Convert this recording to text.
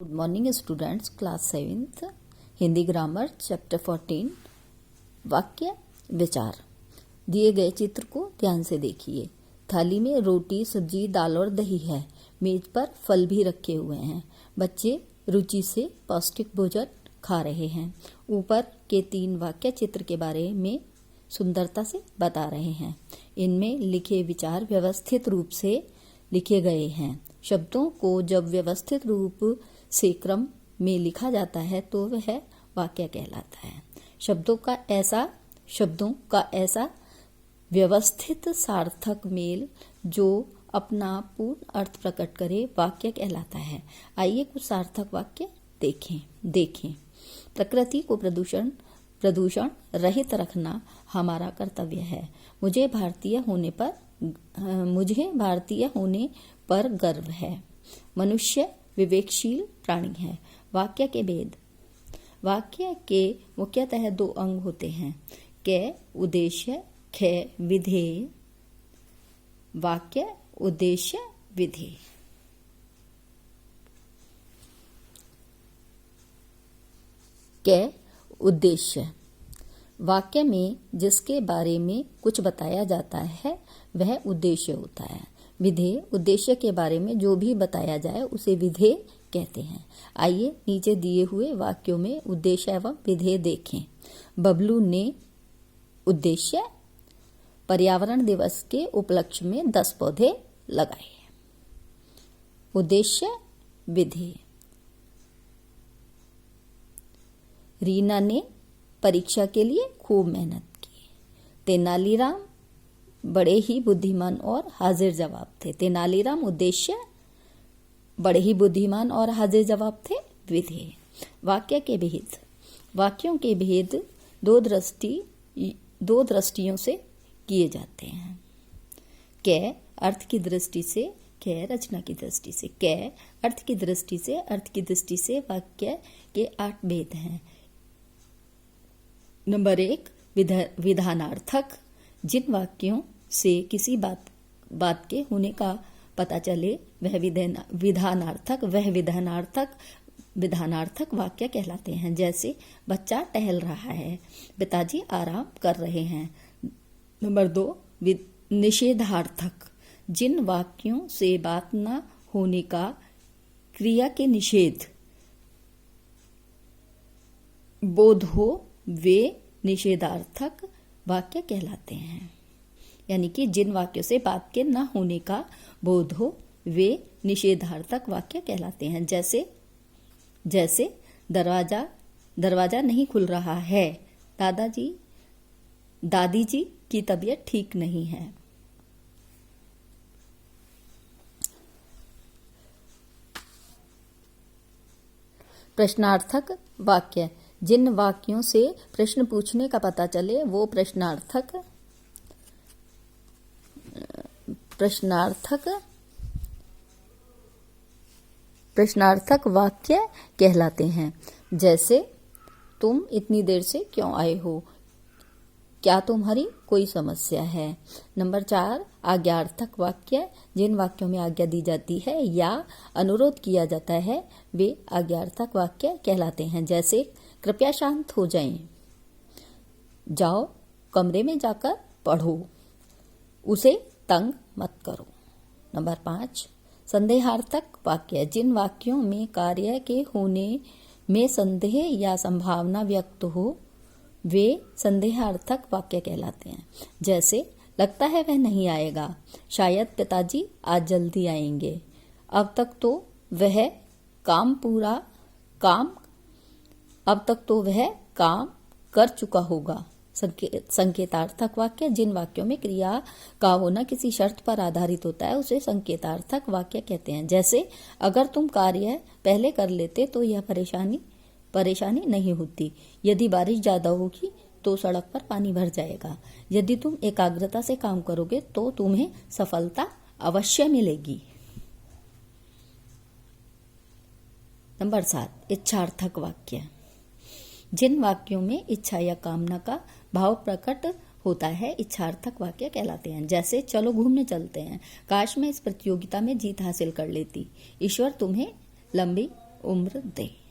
Good morning students, class 7th Hindi grammar chapter 14 वाक्य विचार। दिए गए चित्र को ध्यान से देखिए। थाली में रोटी, सब्जी, दाल और दही है। मेज पर फल भी रखे हुए हैं। बच्चे रुचि से पौष्टिक भोजन खा रहे हैं। ऊपर के 3 वाक्य चित्र के बारे में सुंदरता से बता रहे हैं। इनमें लिखे विचार व्यवस्थित रूप से लिखे गए हैं। शब्दों को जब व्यवस्थित रूप से क्रम में लिखा जाता है तो वह वाक्य कहलाता है। शब्दों का ऐसा व्यवस्थित सार्थक मेल जो अपना पूर्ण अर्थ प्रकट करे वाक्य कहलाता है। आइए कुछ सार्थक वाक्य देखें। प्रकृति को प्रदूषण रहित रखना हमारा कर्तव्य है। मुझे भारतीय होने पर गर्व है। मनुष्य विवेकशील प्राणी है। वाक्य के भेद। वाक्य के मुख्यतः 2 अंग होते हैं, कै उद्देश्य, खे विधेय। वाक्य उद्देश्य विधेय। कै उद्देश्य। वाक्य में जिसके बारे में कुछ बताया जाता है वह उद्देश्य होता है। विधेय उद्देश्य के बारे में जो भी बताया जाए उसे विधेय कहते हैं। आइए नीचे दिए हुए वाक्यों में उद्देश्य एवं विधेय देखें। बबलू ने उद्देश्य पर्यावरण दिवस के उपलक्ष्य में 10 पौधे लगाए। उद्देश्य विधेय। रीना ने परीक्षा के लिए खूब मेहनत की। तेनालीराम बड़े ही बुद्धिमान और हाजिर जवाब थे। तेनालीराम उद्देश्य, बड़े ही बुद्धिमान और हाजिर जवाब थे विधेय। वाक्य के भेद। वाक्यों के भेद दो दृष्टियों से किए जाते हैं। कै अर्थ की दृष्टि से, कै रचना की दृष्टि से। कै अर्थ की दृष्टि से वाक्य के 8 भेद हैं। नंबर 1 विधानार्थक। जिन वाक्यों से किसी बात के होने का पता चले वह विधानार्थक वाक्य कहलाते हैं। जैसे बच्चा टहल रहा है, पिताजी आराम कर रहे हैं। नंबर 2 निषेधार्थक। जिन वाक्यों से बात न होने का क्रिया के निषेध बोध हो वे निषेधार्थक वाक्य कहलाते हैं। यानी कि जिन वाक्यों से बात के न होने का बोध हो वे निषेधार्थक वाक्य कहलाते हैं। जैसे दरवाजा नहीं खुल रहा है, दादी जी की तबीयत ठीक नहीं है। प्रश्नार्थक वाक्य। जिन वाक्यों से प्रश्न पूछने का पता चले वो प्रश्नार्थक वाक्य कहलाते हैं। जैसे तुम इतनी देर से क्यों आए हो, क्या तुम्हारी कोई समस्या है। नंबर 4 आज्ञार्थक वाक्य। जिन वाक्यों में आज्ञा दी जाती है या अनुरोध किया जाता है वे आज्ञार्थक वाक्य कहलाते हैं। जैसे कृपया शांत हो जाएं, जाओ कमरे में जाकर पढ़ो, उसे तंग मत करो। नंबर 5 संदेहार्थक वाक्य। जिन वाक्यों में कार्य के होने में संदेह या संभावना व्यक्त हो वे संदेहार्थक वाक्य कहलाते हैं। जैसे लगता है वह नहीं आएगा, शायद पिताजी आज जल्दी आएंगे, अब तक तो वह काम कर चुका होगा। संकेतार्थक वाक्य। जिन वाक्यों में क्रिया का होना किसी शर्त पर आधारित होता है उसे संकेतार्थक वाक्य कहते हैं। जैसे अगर तुम कार्य पहले कर लेते तो यह परेशानी नहीं होती। यदि बारिश ज्यादा होगी तो सड़क पर पानी भर जाएगा। यदि तुम एकाग्रता से काम करोगे तो तुम्हें सफलता अवश्य मिलेगी। नंबर 7 इच्छार्थक वाक्य। जिन वाक्यों में इच्छा या कामना का भाव प्रकट होता है इच्छार्थक वाक्य कहलाते हैं। जैसे चलो घूमने चलते हैं, काश मैं इस प्रतियोगिता में जीत हासिल कर लेती, ईश्वर तुम्हें लंबी उम्र दे।